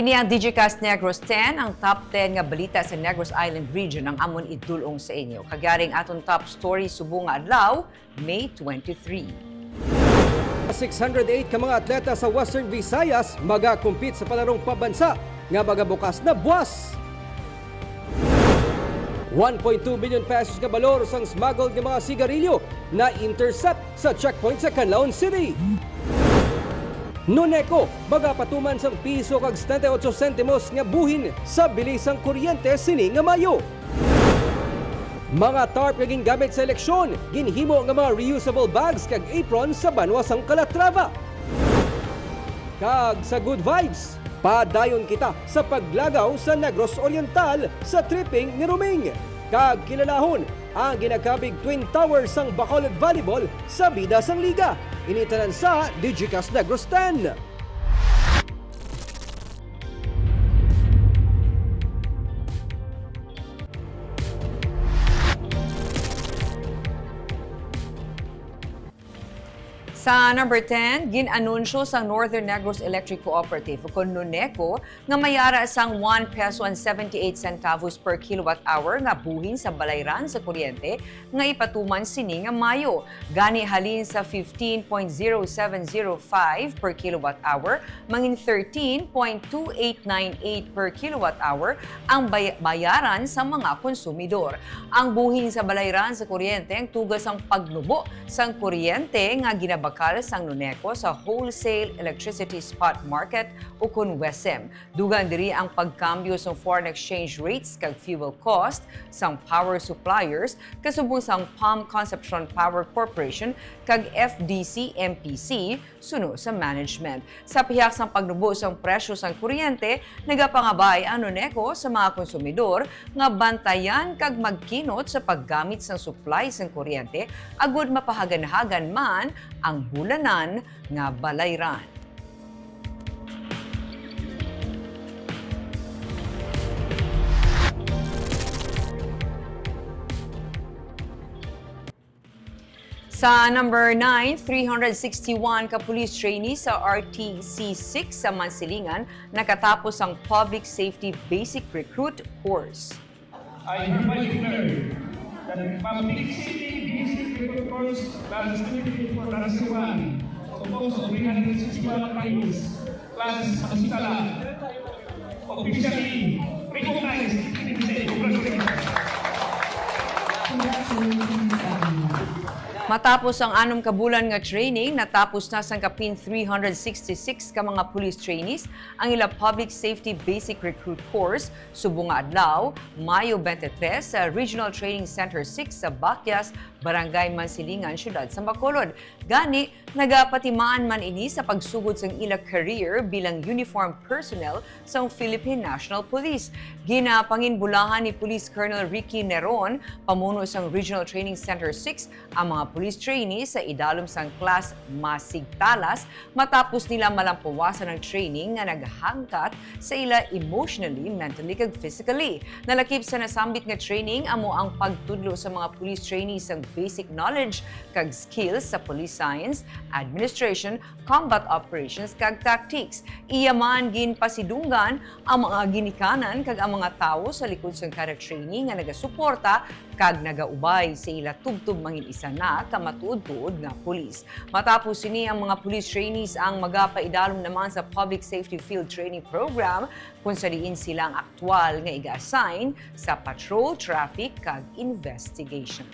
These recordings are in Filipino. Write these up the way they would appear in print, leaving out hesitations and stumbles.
Ini ang Digicast Negros 10, ang top 10 nga balita sa Negros Island region ang amon idulong sa inyo. Kagaring aton top story subong nga adlaw, May 23. 608 ka mga atleta sa Western Visayas magakumpit sa palarong pabansa nga magabukas na buwas. 1.2 million pesos ka balor sang smuggled nga mga sigarilyo na intercept sa checkpoint sa Kanlaon City. Nuneko, magapatuman sang piso kag 78 sentimos nga buhin sa bilisang kuryente sini nga Mayo. Mga tarp nga gingamit sa eleksyon, ginhimo nga mga reusable bags kag apron sa banwasang Calatrava. Kag sa good vibes, padayon kita sa paglagaw sa Negros Oriental sa tripping ni Ruming. Kag kilalahon ang ginagkabig Twin Towers sang Bacolod Volleyball sa bida sang liga. Initanan sa Digicast Negros 10. Sa number 10, ginanunsyo sang Northern Negros Electric Cooperative o Nuneko nga mayara sang 1 peso and 78 centavos per kilowatt hour nga buhin sa balayran sa kuryente nga ipatuman sini nga Mayo. Gani halin sa 15.0705 per kilowatt hour, mangin 13.2898 per kilowatt hour ang bayaran sa mga konsumidor. Ang buhin sa balayran sa kuryente ang tugas ang pagnubo sang kuryente nga ginabakal sang Nuneko sa Wholesale Electricity Spot Market o kun WESM. Dugan diri ang pagkambyo sa foreign exchange rates kag fuel cost sang power suppliers kasubong sang Palm Concepcion Power Corporation kag FDC-MPC suno sa management. Sa pihak sang pagnubo sang presyo sang kuryente, nagapangabay ang Nuneko sa mga konsumidor nga bantayan kag magkinot sa paggamit sang supply sang kuryente agud mapahagan-hagan man ang bulanan nga balayran. Sa number 9, 361 ka police trainees sa RTC 6 sa Mansilingan nakatapos ang Public Safety Basic Recruit Course. I hereby declare that the Public Safety Basic Recruit Course class 24 class 1 composed of 361 trainees class Masitala officially recognized in the state. Matapos ang 6 ka bulan nga training, natapos na sang kapin 366 ka mga police trainees ang ila Public Safety Basic Recruit Course subong nga adlaw, Mayo 23 sa Regional Training Center 6 sa Bakyas, Barangay Mansilingan, Syudad sa Bacolod. Gani, nagapatimaan man ini sa pagsugod sang ila career bilang uniformed personnel sa Philippine National Police. Ginapanginbulahan ni Police Colonel Ricky Neron, pamuno sang Regional Training Center 6, ang mga police trainees sa idalom sang class masigtalas matapos nila malampawasan ng training nga naghangkat sa ila emotionally, mentally kag physically. Nalakip sa nasambit nga training amo ang pagtudlo sa mga police trainees sang basic knowledge kag skills sa police science, administration, combat operations kag tactics. Iyaman ginpasidunggan ang mga ginikanan kag ang mga tawo sa likod sang kada training nga nagasuporta kag nagaubay sa ila tubtub mangin isa na kamatuod-tuod nga pulis. Matapos sini ang mga police trainees ang magapaidalom naman sa Public Safety Field Training Program kung sariin silang aktwal nga iga-assign sa patrol, traffic kag investigation.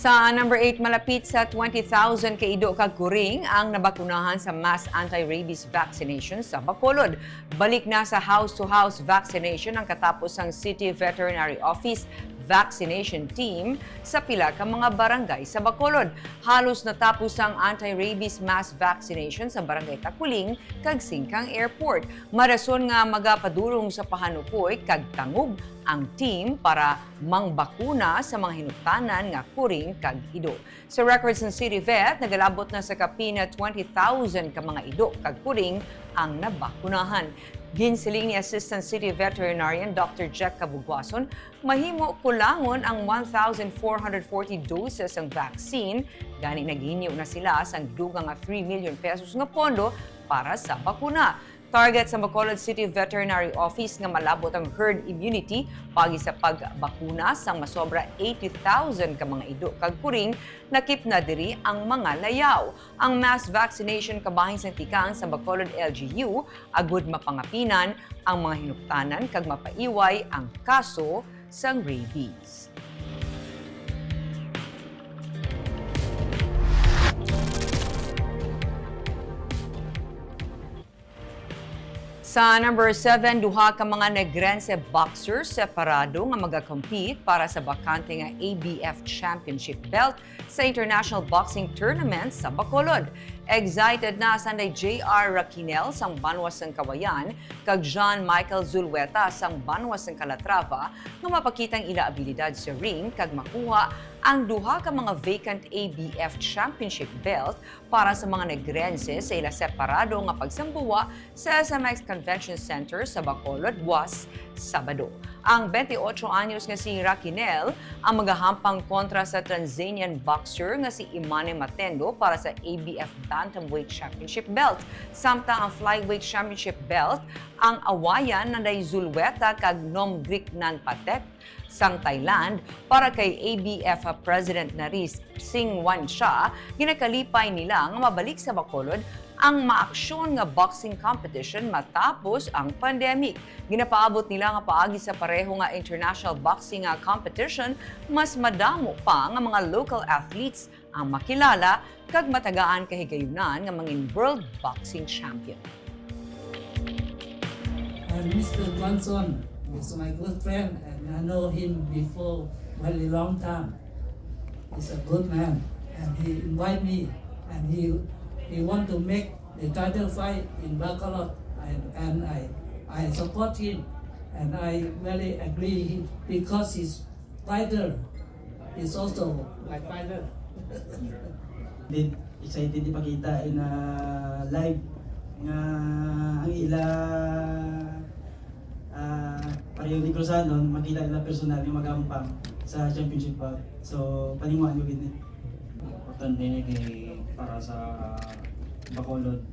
Sa number 8, malapit sa 20,000 kaido kag kuring ang nabakunahan sa mass anti-rabies vaccination sa Bacolod. Balik na sa house-to-house vaccination ang katapos ang City Veterinary Office vaccination team sa pila ka mga barangay sa Bacolod. Halos natapos ang anti-rabies mass vaccination sa Barangay Takuling kag Singkang Airport. Marason nga magapadulong sa pahanukoy kag tangub ang team para mangbakuna sa mga hinutanan nga kuring kag ido. Sa records ng City Vet, nagalabot na sa kapina 20,000 ka mga ido kag kuring ang nabakunahan. Ginsiling ni Assistant City Veterinarian Dr. Jack Cabugwason, mahimo kulangon ang 1,440 doses ng vaccine, gani naghinyo na sila sang dugang 3 million pesos nga pondo para sa bakuna. Target sa Bacolod City Veterinary Office nga malabot ang herd immunity pagi sa pagbakuna sang masobra 80,000 ka mga ido kag kuring nakip na diri ang mga layaw. Ang mass vaccination kabahin sa tikang sa Bacolod LGU agud mapangapinan ang mga hinuptanan kag mapaiway ang kaso sang rabies. Sa number 7, duha ka mga Negrense boxers separado nga magakompete para sa bakante nga ABF Championship belt sa International Boxing Tournament sa Bacolod. Excited na sanday J.R. Raquinel sang Banwas ng Kawayan kag John Michael Zulweta sang Banwas ng Calatrava nga mapakitang ila abilidad sa ring kag makuha ang duha ka mga vacant ABF Championship belt para sa mga Negrense sa ila separado nga pagsambuwa sa SMX Convention Center sa Bacolod buwas Sabado. Ang 28 anyos nga si Raquinel ang magahampang kontra sa Tanzanian boxer nga si Imane Matendo para sa ABF Bantamweight Championship belt. Samtang ang Flyweight Championship belt ang awayan na Zulweta kag Nomgriknan Patek sang Thailand para kay ABF President Naris Singwan Shah, ginakalipay nila nga mabalik sa Bacolod ang maaksyon nga boxing competition matapos ang pandemic. Ginapaabot nila nga paagi sa pareho nga international boxing competition, mas madamo pa nga mga local athletes ang makilala kag matagaan kahigayunan nga mangin world boxing champion. And Mr. Johnson is my good friend, and I know him before very long time. He's a good man, and he invite me, and he want to make the title fight in Bacolod, and I support him, and I very agree because his fighter is also my fighter. Excited ipakita in live nga ang ila pareho ni Cruzanon, makita nila personal yung magampang sa championship bout. So, paninguan yung gini. Importante ni para sa Bacolod.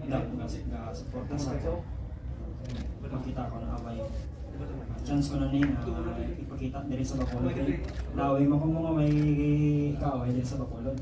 Dapat nga support na sa ito. Makita ko na away. Chance ko na ipakita din sa Bacolod. Lawing mo kung mga may kaaway din sa Bacolod.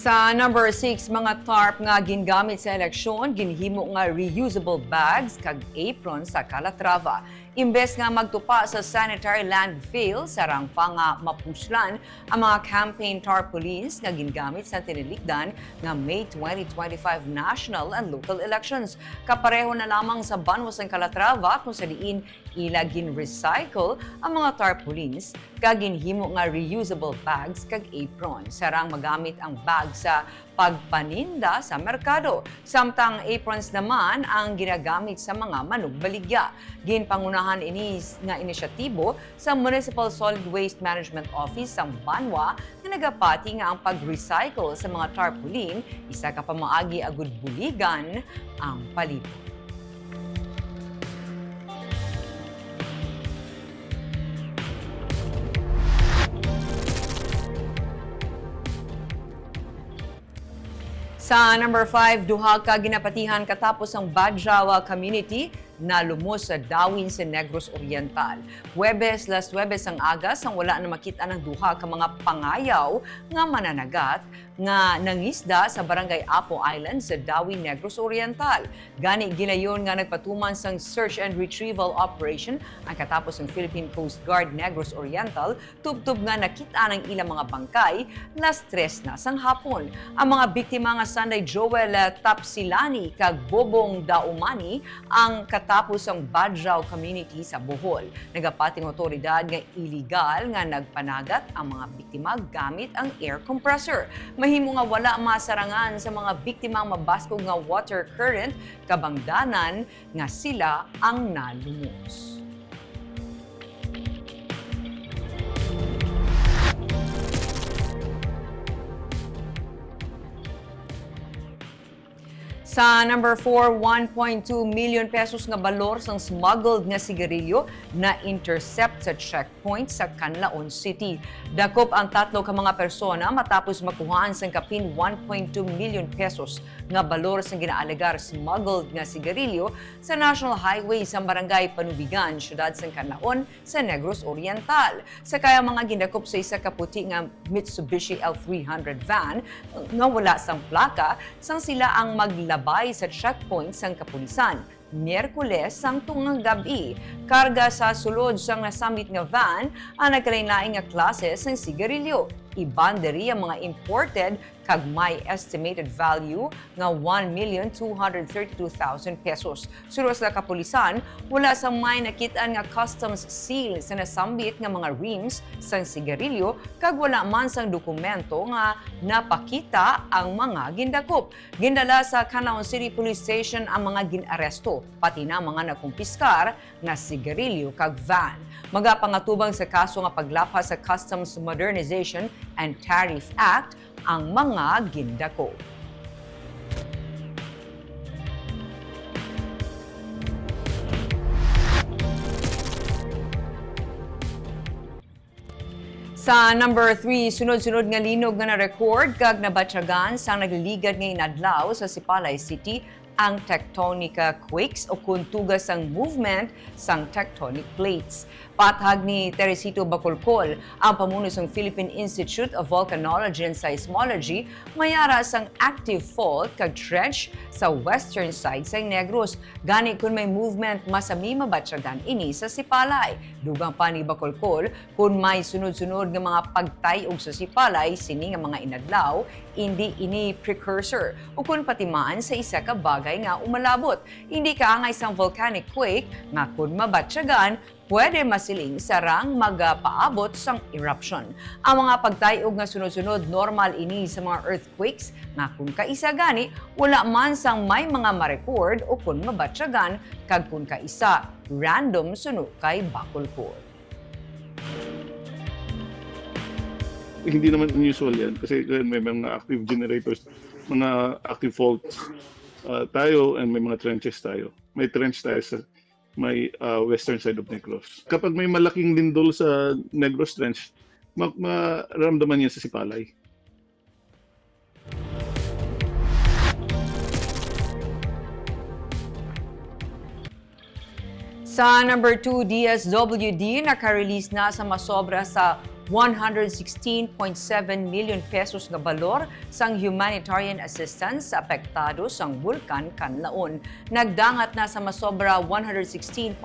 Sa number 6, mga tarp nga gingamit sa eleksyon, ginhimo nga reusable bags kag apron sa Calatrava. Imbes nga magtupa sa sanitary landfill, sarang pa nga mapuslan ang mga campaign tarpaulins nga gingamit sa tinilikdan nga May 2025 national and local elections. Kapareho na lamang sa Banwas ng Calatrava kung sa diin ila gin-recycle ang mga tarpaulins kag ginhimo nga reusable bags kag apron. Sarang magamit ang bag sa pagpaninda sa merkado. Samtang aprons naman ang ginagamit sa mga manugbaligya. Ginpangunahan ini nga inisyatibo sa Municipal Solid Waste Management Office sa Banwa na nagapati nga ang pag-recycle sa mga tarpaulin, isa ka pamaagi agud buligan ang palibot. Sa number 5, duha ka ginapatihan katapos ang Badjawa community na lumos sa dawin sa Negros Oriental. Last Huwebes ang agas ang wala na makita ng duha ka mga pangayaw nga mananagat nga nangisda sa Barangay Apo Island sa Dawin, Negros Oriental. Gani gilayon nga nagpatuman sang search and retrieval operation ang katapos ng Philippine Coast Guard Negros Oriental tubtub nga nakita ng ilang mga bangkay last 3 na sang hapon. Ang mga biktima nga Sunday Joel Tapsilani kag Bobong Daumani ang katapos ang Badjao community sa Bohol. Nagapating otoridad nga illegal nga nagpanagat ang mga biktima gamit ang air compressor. Mahimo nga wala masarangan sa mga biktimang mabaskog nga water current kabangdanan nga sila ang nalumos. Sa number 4, 1.2 million pesos nga balor sang smuggled nga sigarilyo na intercept sa checkpoint sa Kanlaon City. Dakop ang tatlo ka mga persona matapos makuhaan sang kapin 1.2 million pesos nga balor sang ginaalegar smuggled nga sigarilyo sa National Highway sa Barangay Panubigan, syudad sang Kanlaon sa Negros Oriental. Sa kaya mga gindakop sa isa ka puti nga Mitsubishi L300 van nga wala sang plaka sang sila ang maglabay sa checkpoint sang kapulisan. Miyerkules sang tungang gabi, karga sa sulod sang nasamit nga van ang nagkalain-laing nga klase sang sigarilyo. Ibanderi ang mga imported kag may estimated value nga 1,232,000 pesos. Suros sa kapulisan, wala sa may nakitaan nga customs seal sa nasambit nga mga rims sang sigarilyo kag wala man sang dokumento nga napakita ang mga gindakop. Gindala sa Kanlaon City Police Station ang mga ginaresto, pati na mga nakumpiskar na sigarilyo kag van. Magapangatubang sa kaso nga paglapas sa Customs Modernization and Tariff Act ang mga gindako. Sa number 3, sunod-sunod nga linog nga na-record kag nabatyagan sang nagliligad nga inadlaw sa Sipalay City ang tectonica quakes o kuntugas ang movement sang tectonic plates. Patag ni Teresito Bacolcol, ang pamuno sang Philippine Institute of Volcanology and Seismology, mayara sang active fault kag trench sa western side sa Negros. Gani kung may movement, masami mabatyagan ini sa Sipalay. Dugang pa ni Bacolcol, kung may sunod-sunod nga mga pagtayog sa Sipalay, sini nga mga inadlaw, hindi ini precursor o kung patimaan sa isa ka bagay nga umalabot. Hindi kaangay sang volcanic quake nga kung mabatyagan, pwede masiling sarang magapaabot sang eruption. Ang mga pagtayog nga sunod-sunod normal ini sa mga earthquakes nga kung kaisa gani, wala man sang may mga ma-record o kung mabatyagan kag kung kaisa random sunod kay Bacolcol. Hindi naman unusual yan kasi may mga active generators, mga active faults tayo and may mga trenches tayo. May trench tayo sa may western side of Negros. Kapag may malaking lindol sa Negros Trench, maramdaman niya sa Sipalay. Sa number 2, DSWD naka-release na sa masobra sa 116.7 million pesos nga balor sang humanitarian assistance sa apektado sang bulkan Kanlaon. Nagdangat na sa masobra 116.7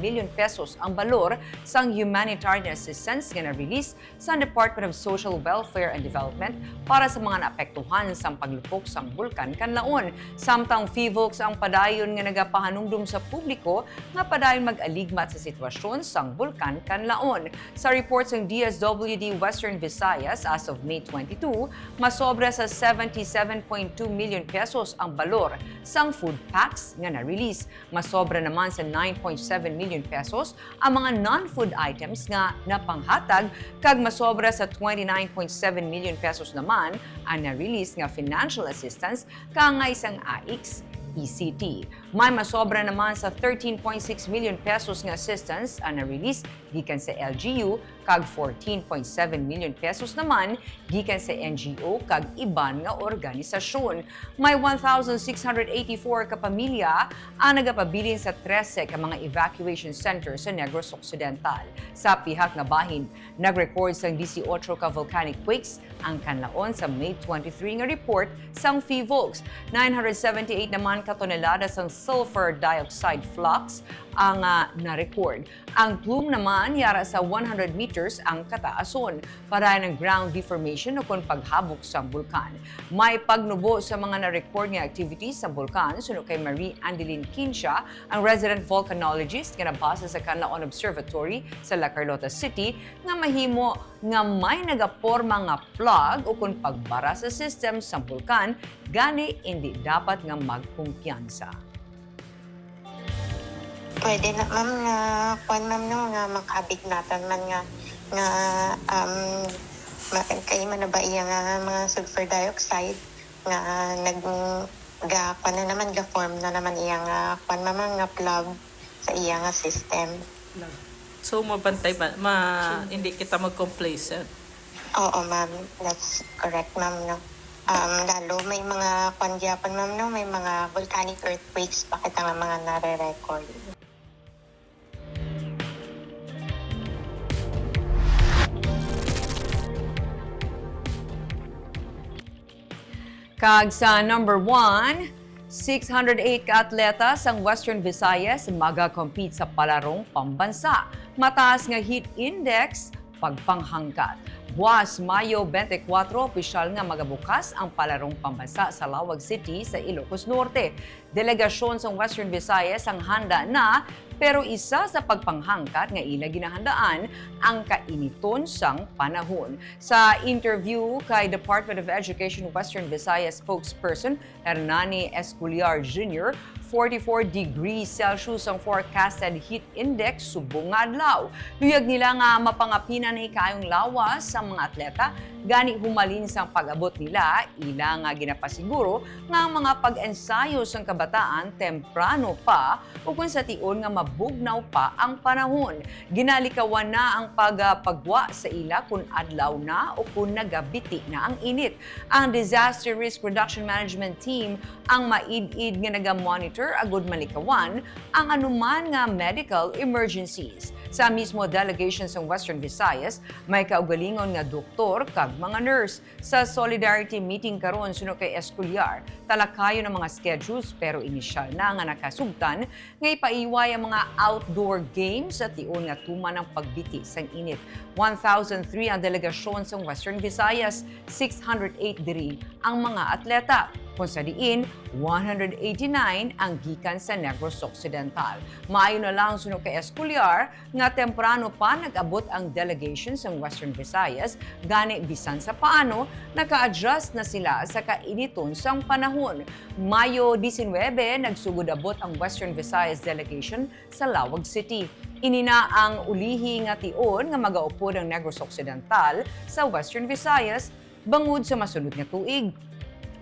million pesos ang balor sang humanitarian assistance nga na-release sa Department of Social Welfare and Development para sa mga naapektuhan sang paglupok sang bulkan Kanlaon. Samtang FIVOLCS ang padayon nga nagapahanumdum sa publiko nga padayon mag-aligmat sa sitwasyon sang bulkan Kanlaon. Sa report sang DSWD Western Visayas as of May 22, masobra sa 77.2 million pesos ang balor sang food packs nga na-release. Masobra naman sa 9.7 million pesos ang mga non-food items nga napanghatag kag masobra sa 29.7 million pesos naman ang na-release nga financial assistance kaangay sang AIX ECT. May masobra naman sa 13.6 million pesos nga assistance ang na-release gikan sa LGU kag 14.7 million pesos naman gikan sa NGO kag iban nga organisasyon. May 1,684 ka pamilya ang nagapabilin sa 13 ka mga evacuation center sa Negros Occidental. Sa pihak nga bahin, nag-record sang 18 ka volcanic quakes ang Kanlaon sa May 23 nga report sang FIVOLCS. 978 naman katonelada sang sulfur dioxide flux ang na-record. Ang plume naman yara sa 100 meters ang kataason para ng ground deformation o kung paghabok sa bulkan. May pagnubo sa mga na-record nga activities sa bulkan suno kay Marie Andeline Kinsha, ang resident volcanologist nga nabasa sa Kanlaon Observatory sa La Carlota City nga mahimo nga may nagaporma nga plug o kung pagbara sa system sa bulkan gani hindi dapat nga magkumpiyansa. Pwede na ma'am nga kuan ma'am no nga makabignatan man nga kay man na ba iya nga mga sulfur dioxide nga ga-form na naman iyang kwan ma'am nga plug sa iyang system. So mabantay hindi kita mag-complacent. Oo ma'am, that's correct ma'am no. Lalo may mga kwan gyapon ma'am no, may mga volcanic earthquakes bakit ang mga nare-record. Kag sa number 1, 608 ka atletas ang Western Visayas maga-compete sa palarong pambansa. Mataas nga heat index pagpanghangkat. Buwas Mayo 24, opisyal nga magabukas ang palarong pambansa sa Lawag City sa Ilocos Norte. Delegasyon sa Western Visayas ang handa na, pero isa sa pagpanghangkat nga ila ginahandaan ang kainiton sang panahon. Sa interview kay Department of Education Western Visayas spokesperson Hernani Esculiar Jr., 44 degrees Celsius ang forecasted heat index subong nga adlaw. Luyag nila nga mapangapinan ni kayong lawas sa mga atleta gani humalin sang pag-abot nila ila nga ginapasiguro nga ang mga pag-ensayo sang kabataan temprano pa o kung sa tion nga mabugnaw pa ang panahon. Ginalikawan na ang pagwa sa ila kung adlaw na o kung nagabiti na ang init. Ang Disaster Risk Reduction Management Team ang maid-id nga naga-monitor agud malikawan ang anuman nga medical emergencies. Sa mismo delegation sa Western Visayas, may kaugalingon nga doktor kag mga nurse. Sa solidarity meeting karon suno kay Esculiar, talakayo ng mga schedules pero inisyal na nga nakasugtan nga ipaiway ang mga outdoor games at tion nga tuman ang pagbiti sang init. 1,003 ang delegasyon sa Western Visayas, 608 diri ang mga atleta. Kung sa diin, 189 ang gikan sa Negros Occidental. Maayo na lang suno kay Esculiar nga temprano pa nag-abot ang delegation sa Western Visayas, gani bisan sa paano naka-adjust na sila sa kainiton sang panahon. Mayo 19, nagsugod abot ang Western Visayas delegation sa Lawag City. Inina ang ulihi nga tion nga magaupod ang Negros Occidental sa Western Visayas bangod sa masunod nga tuig.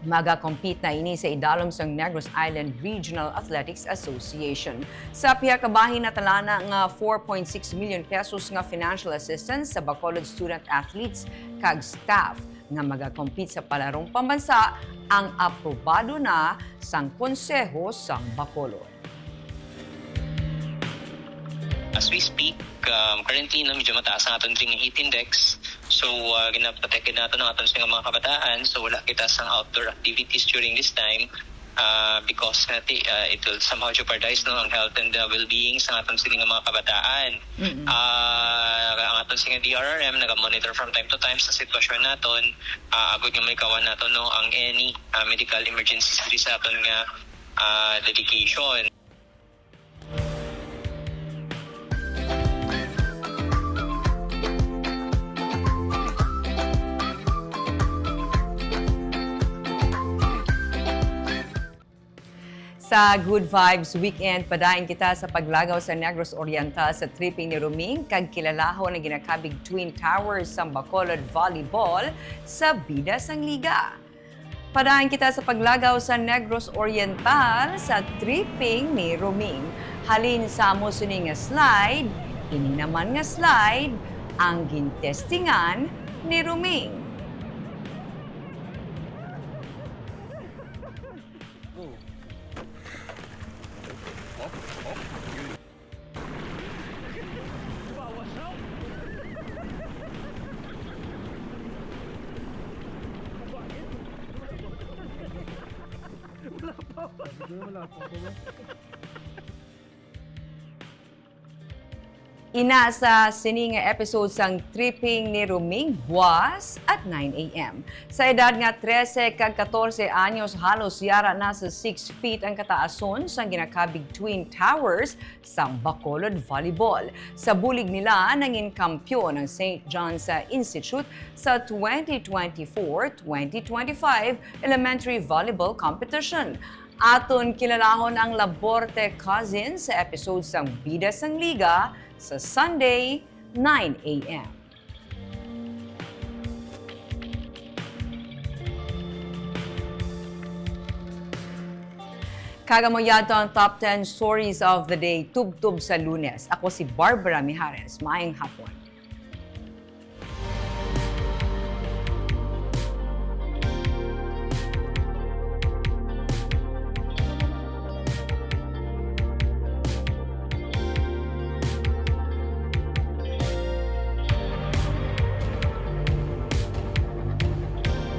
Maga-compete na ini sa idalom sang Negros Island Regional Athletics Association. Sa pihakabahin na talana nga 4.6 million pesos nga financial assistance sa Bacolod student athletes kag staff nga maga-compete sa palarong pambansa ang aprobado na sang Konseho sang Bacolod. As we speak, currently medyo mataas ang aton dring heat index. So ginaprotect natin ang aton sa mga kabataan. So wala kita sang outdoor activities during this time because it will somehow jeopardize ang health and well-being sa aton sa mga kabataan. Ang aton sa DRRM naga-monitor from time to time sa sitwasyon naton. Agud nga may kawan naton ang any medical emergencies sa aton nga dedication. Sa Good Vibes Weekend, padayon kita sa paglagaw sa Negros Oriental sa tripping ni Ruming kag kilalahon ang ginakabig Twin Towers sa Bacolod Volleyball sa bida sang liga. Padayon kita sa paglagaw sa Negros Oriental sa tripping ni Ruming. Halin sa musuning nga slide, ini naman nga slide ang gintestingan ni Ruming. Ina sa sining episode sang tripping ni Ruming buwas at 9 a.m. Sa edad nga 13 kag 14 anyos, halos yara na sa 6 feet ang kataason sang ginakabig Twin Towers sa Bacolod Volleyball. Sa bulig nila, nangin kampyon ng St. John's Institute sa 2024-2025 Elementary Volleyball Competition. Aton kilalahon ang Laborte Cousins sa episode sang Bida sang Liga sa Sunday, 9 a.m. Kagamo yato ang top 10 stories of the day, tub-tub sa Lunes. Ako si Barbara Mijares. Maayong hapon.